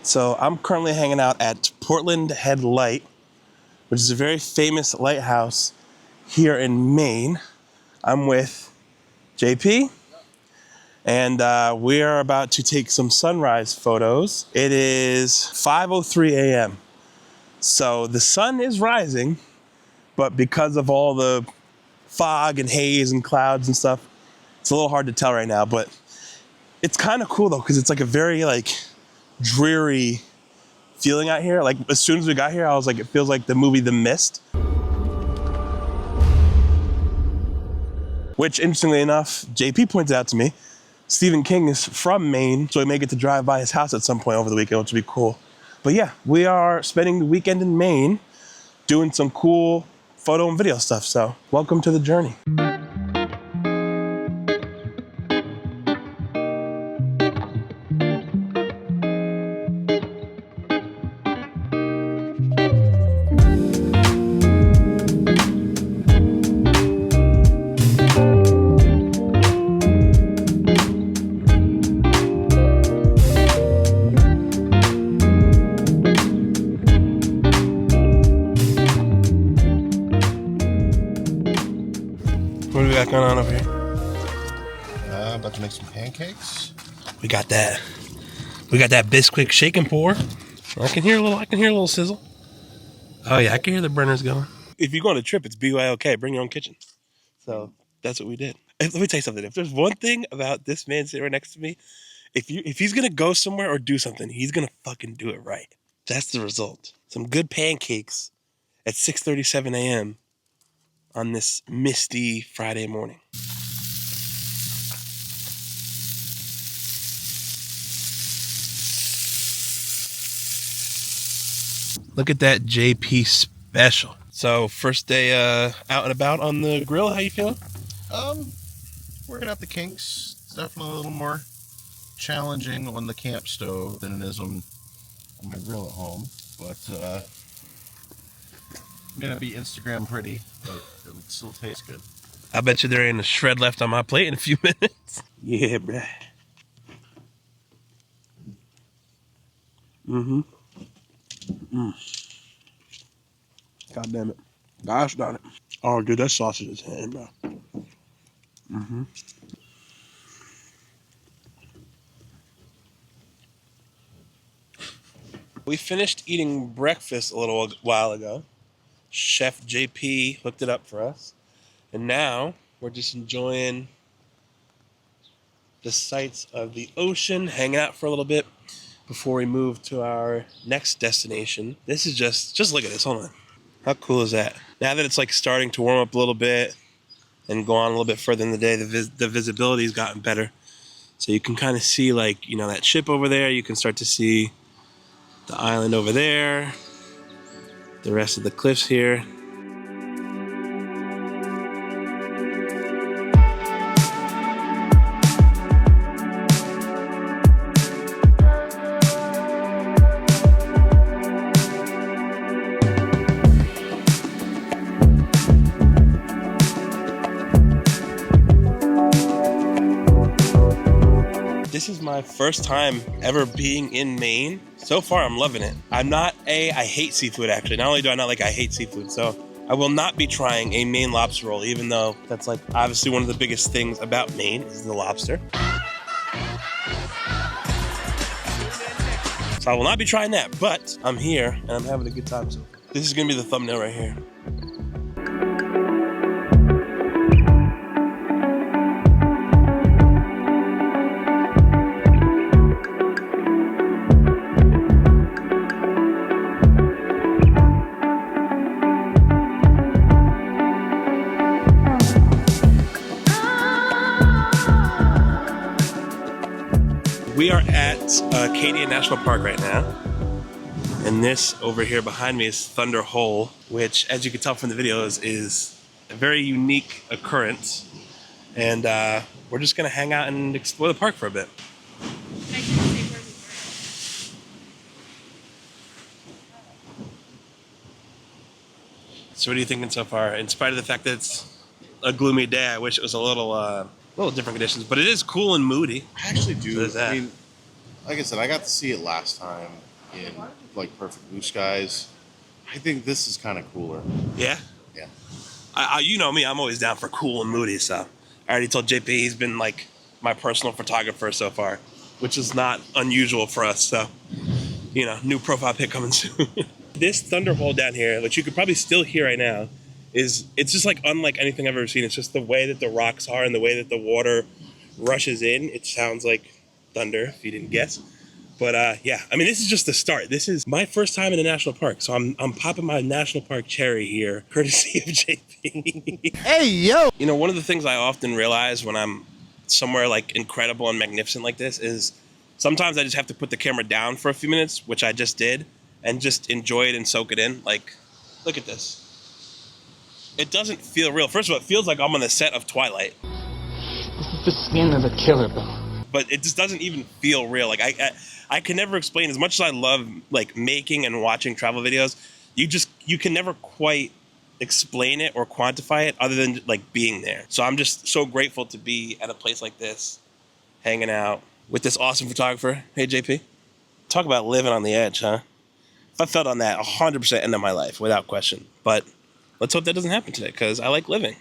So I'm currently hanging out at Portland Head Light, which is a very famous lighthouse here in Maine. I'm with JP, and we are about to take some sunrise photos. It is 5:03 a.m. So the sun is rising, but because of all the fog and haze and clouds and stuff, it's a little hard to tell right now, but it's kind of cool though, because it's like a very like dreary feeling out here. Like as soon as we got here, I was like, it feels like the movie The Mist. Which, interestingly enough, JP pointed out to me, Stephen King is from Maine, so we may get to drive by his house at some point over the weekend, which would be cool. But yeah, we are spending the weekend in Maine doing some cool photo and video stuff, so welcome to the journey. What do we got going on over here? About to make some pancakes. We got that Bisquick shake and pour. I can hear a little sizzle. Oh yeah, I can hear the burners going. If you go on a trip, it's BYOK, bring your own kitchen. So that's what we did. Let me tell you something. If there's one thing about this man sitting right next to me, if he's gonna go somewhere or do something, he's gonna fucking do it right. That's the result. Some good pancakes at 6:37 a.m. on this misty Friday morning. Look at that JP special. So first day out and about on the grill. How you feeling? Working out the kinks. It's definitely a little more challenging on the camp stove than it is on my grill at home. But gonna be Instagram pretty, but it would still taste good. I bet you there ain't a shred left on my plate in a few minutes. Yeah, bruh. God damn it. Gosh darn it. Oh, dude, that sausage is ham, bro. We finished eating breakfast a little while ago. Chef JP hooked it up for us. And now we're just enjoying the sights of the ocean, hanging out for a little bit before we move to our next destination. This is just look at this, hold on. How cool is that? Now that it's like starting to warm up a little bit and go on a little bit further in the day, the visibility's gotten better. So you can kind of see like, you know, that ship over there. You can start to see the island over there, the rest of the cliffs here. This is my first time ever being in Maine. So far, I'm loving it. I hate seafood actually. Not only do I not like, I hate seafood. So I will not be trying a Maine lobster roll, even though that's like obviously one of the biggest things about Maine is the lobster. So I will not be trying that, but I'm here and I'm having a good time. So this is gonna be the thumbnail right here. We are at Acadia National Park right now. And this over here behind me is Thunder Hole, which, as you can tell from the videos, is a very unique occurrence. And we're just gonna hang out and explore the park for a bit. So what are you thinking so far? In spite of the fact that it's a gloomy day, I wish it was a little different conditions, but it is cool and moody. I actually do. So I mean, like I said, I got to see it last time, in like perfect blue skies. I think this is kind of cooler. Yeah? Yeah. You know me, I'm always down for cool and moody stuff. I already told JP he's been like my personal photographer so far, which is not unusual for us. So, you know, new profile pic coming soon. This thunder hole down here, which you could probably still hear right now, it's just like unlike anything I've ever seen. It's just the way that the rocks are and the way that the water rushes in. It sounds like thunder, if you didn't guess. But yeah, I mean, this is just the start. This is my first time in a national park, so I'm popping my national park cherry here, courtesy of JP. Hey, yo! You know, one of the things I often realize when I'm somewhere like incredible and magnificent like this is sometimes I just have to put the camera down for a few minutes, which I just did, and just enjoy it and soak it in. Like, look at this. It doesn't feel real. First of all, it feels like I'm on the set of Twilight. This is the skin of a killer, Bill. But it just doesn't even feel real. Like I can never explain, as much as I love like making and watching travel videos, you can never quite explain it or quantify it other than like being there. So I'm just so grateful to be at a place like this, hanging out with this awesome photographer. Hey JP, talk about living on the edge, huh? If I felt on that 100% end of my life without question. But let's hope that doesn't happen today, because I like living.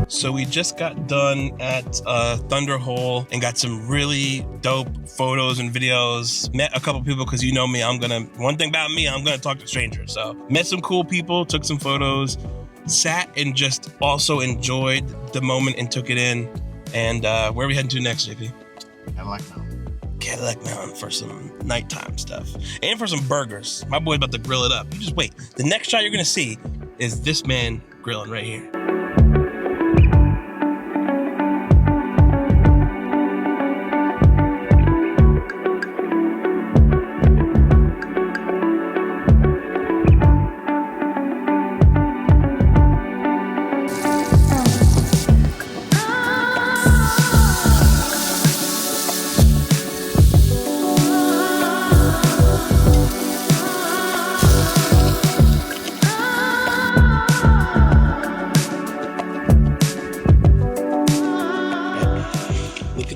So we just got done at Thunder Hole and got some really dope photos and videos. Met a couple people, because you know me, one thing about me, I'm gonna talk to strangers. So met some cool people, took some photos, sat and just also enjoyed the moment and took it in. And where are we heading to next, JP? Cadillac Mountain for some nighttime stuff. And for some burgers. My boy's about to grill it up. You just wait. The next shot you're gonna see is this man grilling right here.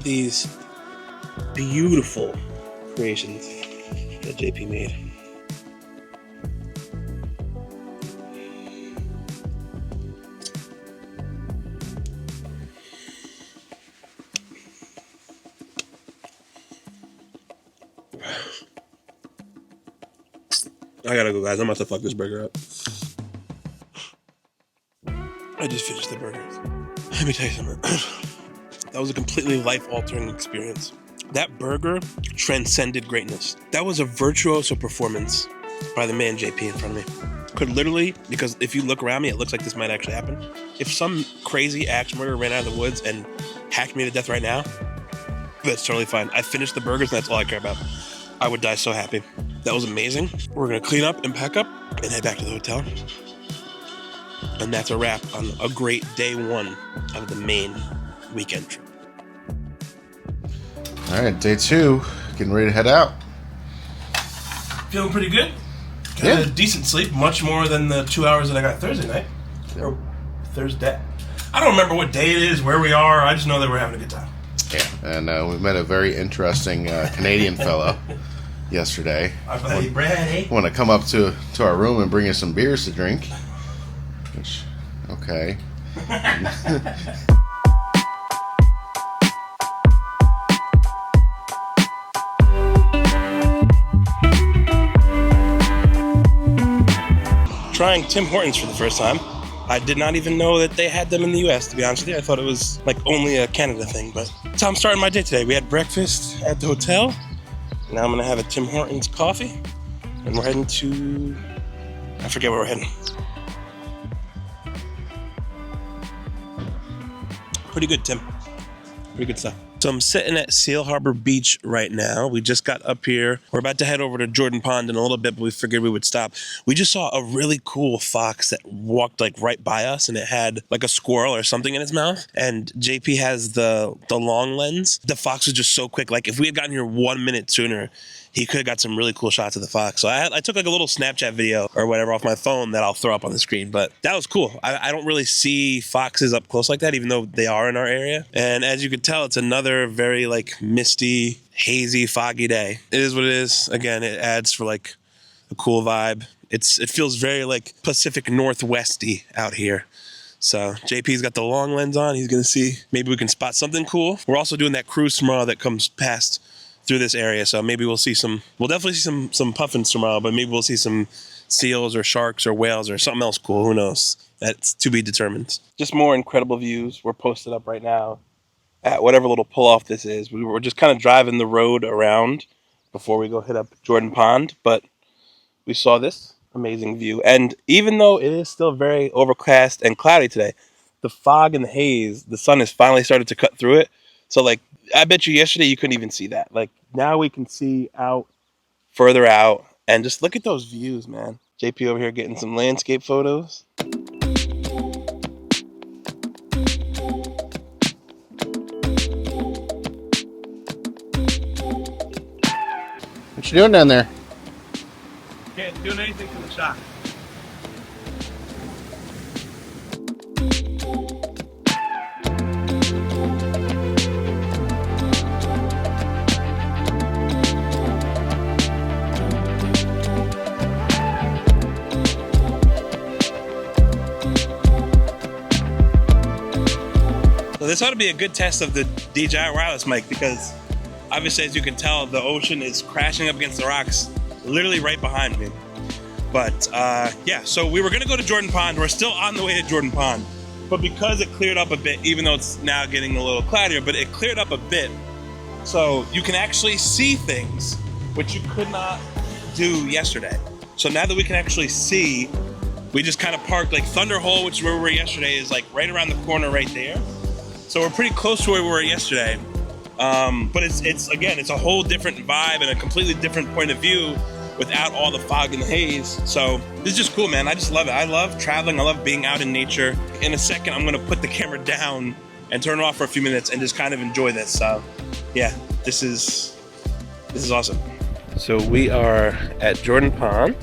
These beautiful creations that JP made. I gotta go, guys. I'm about to fuck this burger up. I just finished the burger. Let me tell you something. That was a completely life-altering experience. That burger transcended greatness. That was a virtuoso performance by the man JP in front of me. Could literally, because if you look around me, it looks like this might actually happen. If some crazy axe murderer ran out of the woods and hacked me to death right now, that's totally fine. I finished the burgers, and that's all I care about. I would die so happy. That was amazing. We're gonna clean up and pack up and head back to the hotel. And that's a wrap on a great day one of the Maine weekend trip. All right, day 2, getting ready to head out. Feeling pretty good. Got a decent sleep, much more than the 2 hours that I got Thursday night. Or Thursday. I don't remember what day it is, where we are. I just know that we're having a good time. Yeah, and we met a very interesting Canadian fellow yesterday. Hey, Brad, Want to come up to our room and bring us some beers to drink. Which, okay. Trying Tim Hortons for the first time. I did not even know that they had them in the US, to be honest with you. I thought it was like only a Canada thing, but that's how I'm starting my day today. We had breakfast at the hotel. Now I'm gonna have a Tim Hortons coffee, and we're heading to, I forget where we're heading. Pretty good, Tim. Pretty good stuff. So I'm sitting at Sail Harbor Beach right now. We just got up here. We're about to head over to Jordan Pond in a little bit, but we figured we would stop. We just saw a really cool fox that walked like right by us, and it had like a squirrel or something in its mouth. And JP has the long lens. The fox was just so quick. Like if we had gotten here 1 minute sooner, he could have got some really cool shots of the fox. So I took like a little Snapchat video or whatever off my phone that I'll throw up on the screen. But that was cool. I don't really see foxes up close like that, even though they are in our area. And as you can tell, it's another very like misty, hazy, foggy day. It is what it is. Again, it adds for like a cool vibe. It feels very like Pacific Northwesty out here. So JP's got the long lens on. He's gonna see maybe we can spot something cool. We're also doing that cruise tomorrow that comes past through this area, so maybe we'll definitely see some puffins tomorrow, but maybe we'll see some seals or sharks or whales or something else cool. Who knows? That's to be determined. Just more incredible views. We're posted up right now at whatever little pull off this is. We were just kind of driving the road around before we go hit up Jordan Pond, but we saw this amazing view. And even though it is still very overcast and cloudy today, the fog and the haze, the sun has finally started to cut through it. So like, I bet you yesterday you couldn't even see that. Like now we can see out further out and just look at those views, man. JP over here getting some landscape photos. What you doing down there? Can't do anything for the shot. So this ought to be a good test of the DJI wireless mic because obviously, as you can tell, the ocean is crashing up against the rocks literally right behind me. But yeah, so we were gonna go to Jordan Pond. We're still on the way to Jordan Pond. But because it cleared up a bit, even though it's now getting a little cloudier, but it cleared up a bit. So you can actually see things which you could not do yesterday. So now that we can actually see, we just kind of parked like Thunder Hole, which is where we were yesterday, is like right around the corner right there. So we're pretty close to where we were yesterday. But it's again, it's a whole different vibe and a completely different point of view without all the fog and the haze. So this is just cool, man. I just love it. I love traveling. I love being out in nature. In a second, I'm gonna put the camera down and turn it off for a few minutes and just kind of enjoy this. So yeah, this is awesome. So we are at Jordan Pond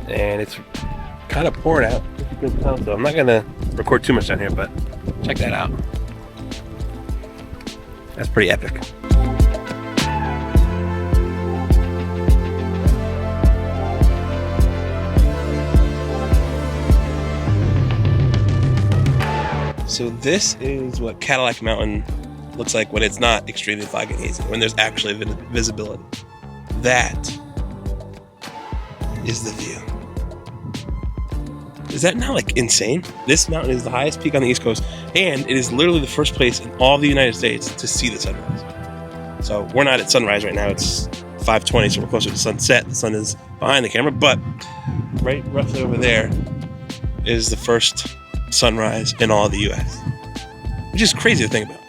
and it's kind of pouring out, if you can tell. So I'm not gonna record too much down here, but check that out. That's pretty epic. So this is what Cadillac Mountain looks like when it's not extremely foggy and hazy, when there's actually visibility. That is the view. Is that not like insane? This mountain is the highest peak on the East Coast, and it is literally the first place in all the United States to see the sunrise. So we're not at sunrise right now. It's 5:20, so we're closer to sunset. The sun is behind the camera, but right roughly over there is the first sunrise in all the U.S., which is crazy to think about.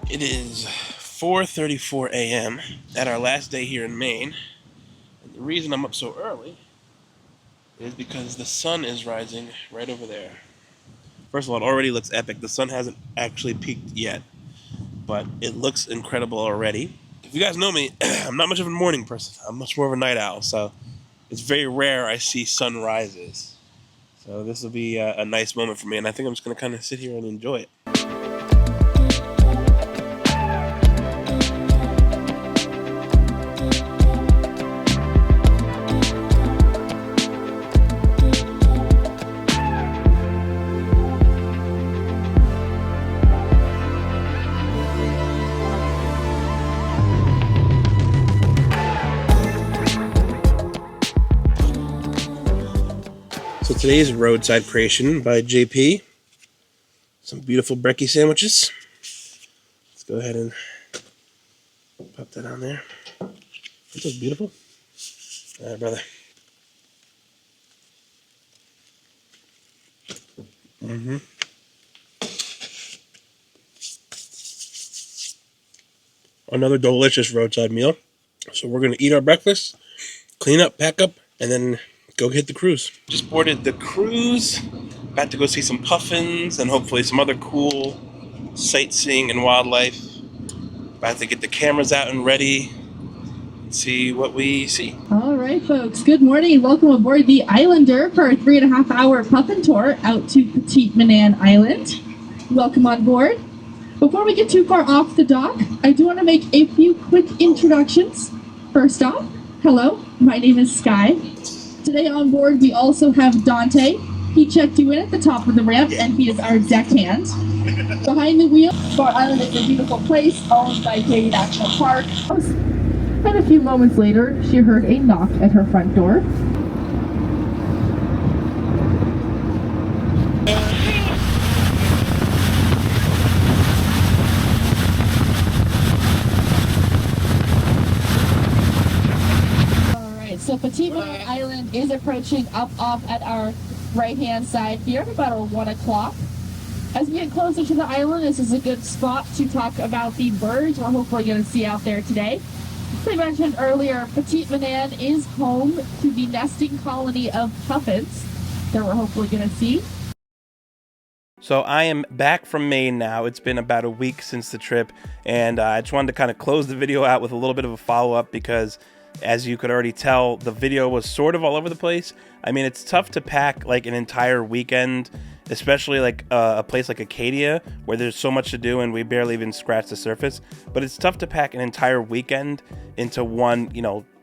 It is 4:34 a.m. at our last day here in Maine. And the reason I'm up so early is because the sun is rising right over there. First of all, it already looks epic. The sun hasn't actually peaked yet, but it looks incredible already. If you guys know me, I'm not much of a morning person. I'm much more of a night owl, so it's very rare I see sunrises. So this will be a nice moment for me, and I think I'm just going to kind of sit here and enjoy it. So today's roadside creation by JP. Some beautiful brekkie sandwiches. Let's go ahead and pop that on there. Aren't those beautiful? All right, brother. Another delicious roadside meal. So we're gonna eat our breakfast, clean up, pack up, and then go hit the cruise. Just boarded the cruise. About to go see some puffins and hopefully some other cool sightseeing and wildlife. About to get the cameras out and ready and see what we see. All right, folks. Good morning and welcome aboard the Islander for our 3.5-hour puffin tour out to Petite Manan Island. Welcome on board. Before we get too far off the dock, I do want to make a few quick introductions. First off, hello, my name is Sky. Today on board we also have Dante. He checked you in at the top of the ramp and he is our deckhand. Behind the wheel, Bar Island is a beautiful place owned by Acadia National Park. And a few moments later, she heard a knock at her front door. Alright, so Petite Manan Island is approaching up off at our right-hand side here at about 1 o'clock. As we get closer to the island, this is a good spot to talk about the birds we're hopefully going to see out there today. As I mentioned earlier, Petite Manan is home to the nesting colony of puffins that we're hopefully going to see. So I am back from Maine now. It's been about a week since the trip, and I just wanted to kind of close the video out with a little bit of a follow-up because, as you could already tell, the video was sort of all over the place. I mean, it's tough to pack like an entire weekend, especially like a place like Acadia where there's so much to do and we barely even scratch the surface. But it's tough to pack an entire weekend into one,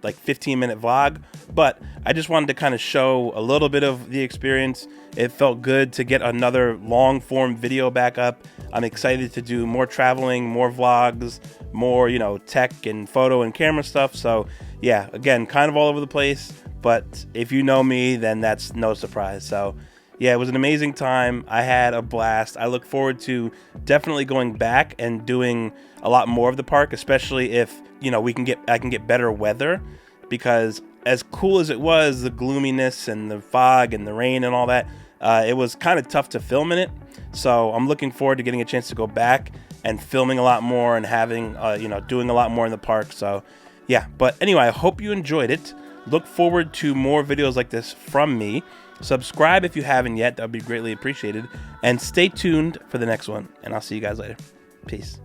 like 15-minute vlog. But I just wanted to kind of show a little bit of the experience. It felt good to get another long-form video back up. I'm excited to do more traveling, more vlogs, more, tech and photo and camera stuff. So yeah, again, kind of all over the place. But if you know me, then that's no surprise. So yeah, it was an amazing time. I had a blast. I look forward to definitely going back and doing a lot more of the park, especially if, I can get better weather, because as cool as it was, the gloominess and the fog and the rain and all that, it was kind of tough to film in it. So I'm looking forward to getting a chance to go back and filming a lot more and having, doing a lot more in the park. So yeah, but anyway, I hope you enjoyed it. Look forward to more videos like this from me. Subscribe if you haven't yet. That would be greatly appreciated. And stay tuned for the next one. And I'll see you guys later. Peace.